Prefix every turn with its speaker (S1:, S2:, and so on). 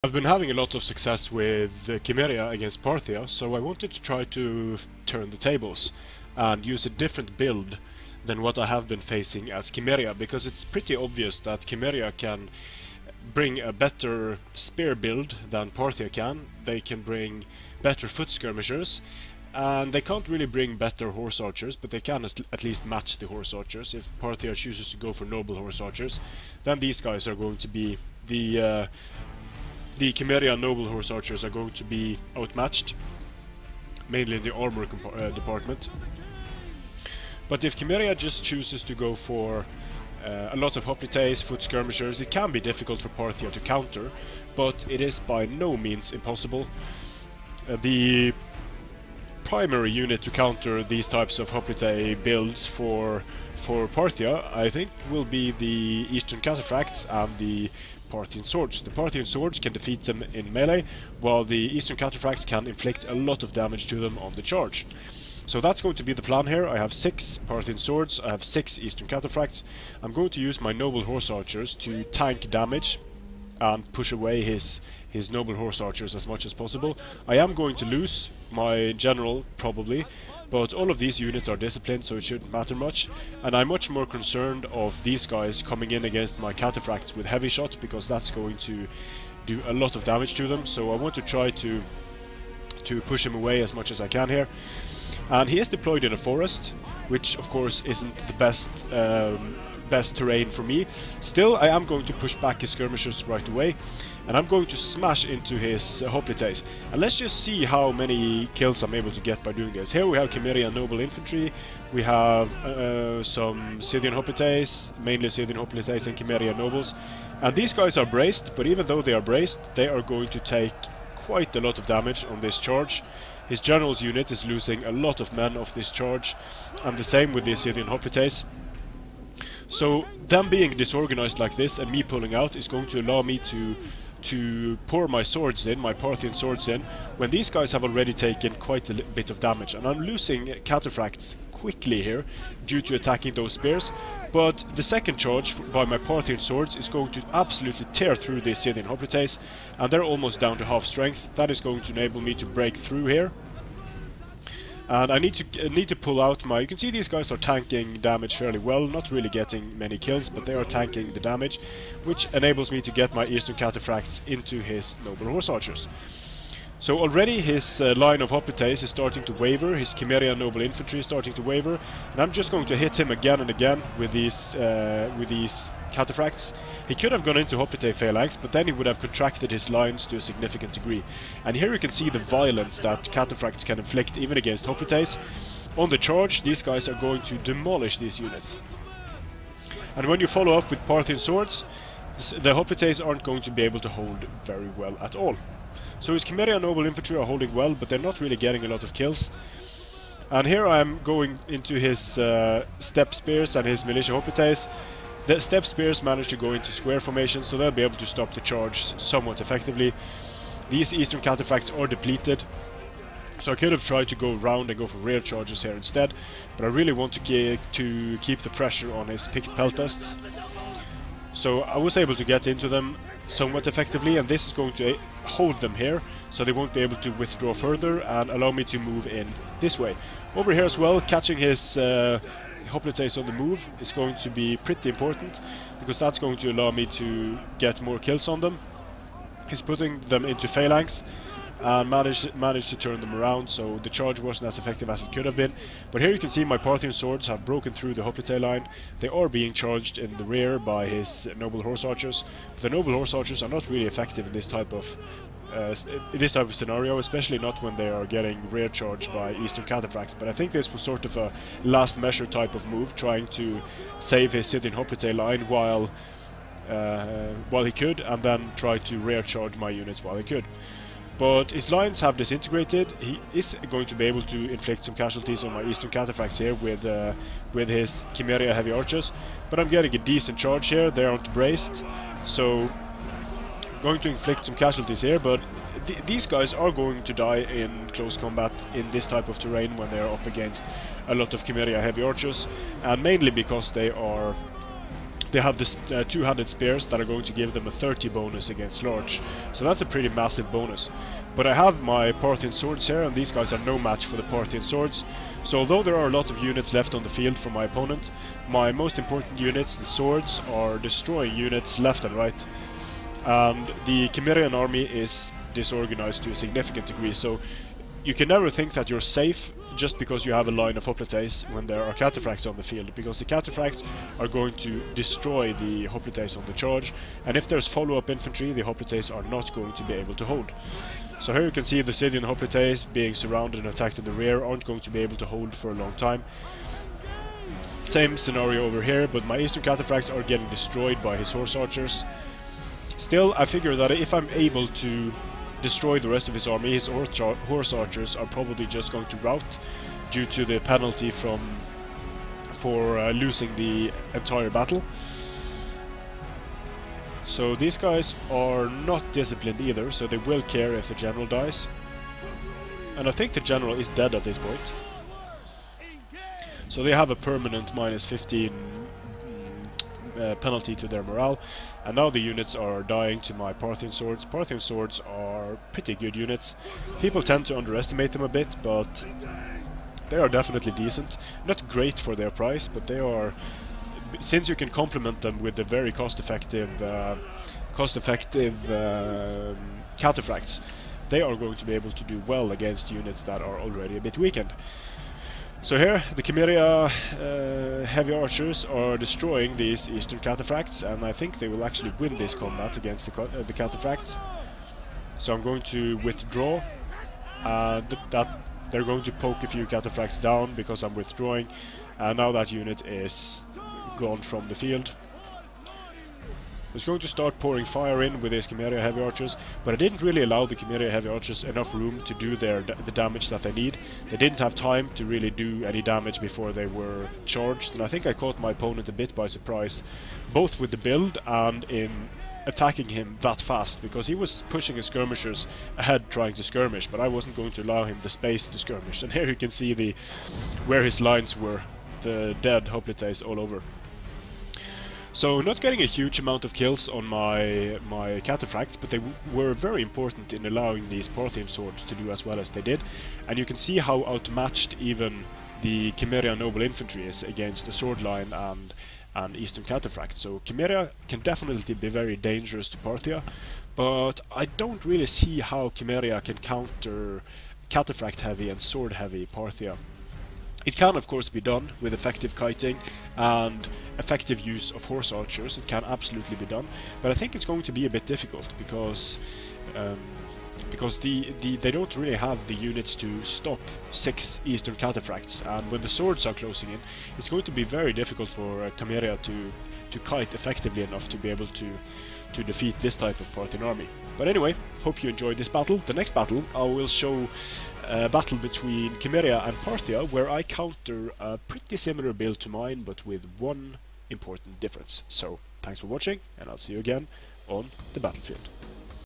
S1: I've been having a lot of success with Cimmeria against Parthia, so I wanted to try to turn the tables and use a different build than what I have been facing as Cimmeria, because it's pretty obvious that Cimmeria can bring a better spear build than Parthia can. They can bring better foot skirmishers, and they can't really bring better horse archers, but they can at least match the horse archers. If Parthia chooses to go for noble horse archers, then these guys are going to be the Cimmeria noble horse archers are going to be outmatched, mainly in the armour department. But if Cimmeria just chooses to go for a lot of hoplites, foot skirmishers, it can be difficult for Parthia to counter, but it is by no means impossible. The primary unit to counter these types of hoplite builds for Parthia, I think, will be the Eastern Cataphracts and the Parthian swords. The Parthian swords can defeat them in melee, while the Eastern Cataphracts can inflict a lot of damage to them on the charge. So that's going to be the plan here. I have 6 Parthian swords, I have 6 Eastern Cataphracts. I'm going to use my noble horse archers to tank damage and push away his noble horse archers as much as possible. I am going to lose my general, probably, but all of these units are disciplined, so it shouldn't matter much. And I'm much more concerned of these guys coming in against my cataphracts with heavy shot, because that's going to do a lot of damage to them. So I want to try to push him away as much as I can here. And he is deployed in a forest, which of course isn't the best terrain for me. Still, I am going to push back his skirmishers right away, and I'm going to smash into his hoplites. And let's just see how many kills I'm able to get by doing this. Here we have Cimmerian noble infantry, we have some Scythian hoplites, mainly Scythian hoplites and Cimmerian nobles. And these guys are braced, but even though they are braced, they are going to take quite a lot of damage on this charge. His general's unit is losing a lot of men off this charge, and the same with the Scythian hoplites. So them being disorganized like this and me pulling out is going to allow me to pour my swords in, my Parthian swords in, when these guys have already taken quite a bit of damage. And I'm losing cataphracts quickly here due to attacking those spears, but the second charge by my Parthian swords is going to absolutely tear through the Scythian hoplites, and they're almost down to half strength. That is going to enable me to break through here. And I need to pull out my... You can see these guys are tanking damage fairly well, not really getting many kills, but they are tanking the damage, which enables me to get my Eastern Cataphracts into his noble horse archers. So already his line of hoplites is starting to waver, his Cimmerian noble infantry is starting to waver, and I'm just going to hit him again and again with these cataphracts. He could have gone into hoplite phalanx, but then he would have contracted his lines to a significant degree. And here you can see the violence that cataphracts can inflict even against hoplites. On the charge, these guys are going to demolish these units. And when you follow up with Parthian swords, the hoplites aren't going to be able to hold very well at all. So his Cimmerian noble infantry are holding well, but they're not really getting a lot of kills. And here I am going into his step spears and his militia hoplites. The step spears manage to go into square formation, so they'll be able to stop the charge somewhat effectively. These Eastern Cataphracts are depleted, so I could have tried to go round and go for rear charges here instead, but I really want to keep the pressure on his picked peltasts. So I was able to get into them somewhat effectively, and this is going to hold them here, so they won't be able to withdraw further and allow me to move in this way. Over here as well, catching his hoplites on the move is going to be pretty important, because that's going to allow me to get more kills on them. He's putting them into phalanx and managed to turn them around, so the charge wasn't as effective as it could have been. But here you can see my Parthian swords have broken through the hoplite line. They are being charged in the rear by his noble horse archers. But the noble horse archers are not really effective in this type of scenario, especially not when they are getting rear charged by Eastern Cataphracts. But I think this was sort of a last measure type of move, trying to save his Scythian hoplite line while he could, and then try to rear charge my units while he could. But his lines have disintegrated. He is going to be able to inflict some casualties on my Eastern Cataphracts here with his Cimmeria heavy archers. But I'm getting a decent charge here. They aren't braced, so I'm going to inflict some casualties here. But these guys are going to die in close combat in this type of terrain when they are up against a lot of Cimmeria heavy archers, and mainly because they are they have this two-handed spears that are going to give them a 30 bonus against large. So that's a pretty massive bonus. But I have my Parthian swords here, and these guys are no match for the Parthian swords. So although there are a lot of units left on the field for my opponent, my most important units, the swords, are destroying units left and right. And the Cimmerian army is disorganized to a significant degree, so you can never think that you're safe just because you have a line of hoplites when there are cataphracts on the field, because the cataphracts are going to destroy the hoplites on the charge, and if there's follow-up infantry, the hoplites are not going to be able to hold. So here you can see the Scythian hoplites being surrounded and attacked in the rear aren't going to be able to hold for a long time. Same scenario over here, but my eastern cataphracts are getting destroyed by his horse archers. Still, I figure that if I'm able to destroy the rest of his army, his horse archers are probably just going to rout due to the penalty for losing the entire battle. So these guys are not disciplined either, so they will care if the general dies. And I think the general is dead at this point. So they have a permanent minus 15 penalty to their morale, and now the units are dying to my Parthian swords. Parthian swords are pretty good units. People tend to underestimate them a bit, but they are definitely decent. Not great for their price, but they are, since you can complement them with the very cost-effective cataphracts, they are going to be able to do well against units that are already a bit weakened. So here, the Cimmeria heavy archers are destroying these eastern cataphracts, and I think they will actually win this combat against the cataphracts. So I'm going to withdraw, that they're going to poke a few cataphracts down because I'm withdrawing, and now that unit is gone from the field. I was going to start pouring fire in with these Cimmeria heavy archers, but I didn't really allow the Cimmeria heavy archers enough room to do the damage that they need. They didn't have time to really do any damage before they were charged, and I think I caught my opponent a bit by surprise, both with the build and in attacking him that fast, because he was pushing his skirmishers ahead trying to skirmish, but I wasn't going to allow him the space to skirmish. And here you can see where his lines were, the dead hoplites all over. So not getting a huge amount of kills on my cataphracts, but they were very important in allowing these Parthian swords to do as well as they did. And you can see how outmatched even the Cimmeria noble infantry is against the sword line and eastern cataphracts. So Cimmeria can definitely be very dangerous to Parthia, but I don't really see how Cimmeria can counter cataphract heavy and sword heavy Parthia. It can of course be done with effective kiting and effective use of horse archers. It can absolutely be done, but I think it's going to be a bit difficult because they don't really have the units to stop 6 eastern cataphracts, and when the swords are closing in, it's going to be very difficult for Cimmeria to kite effectively enough to be able to defeat this type of Parthian army. But anyway, hope you enjoyed this battle. The next battle I will show a battle between Cimmeria and Parthia, where I counter a pretty similar build to mine, but with one important difference. So, thanks for watching, and I'll see you again on the battlefield.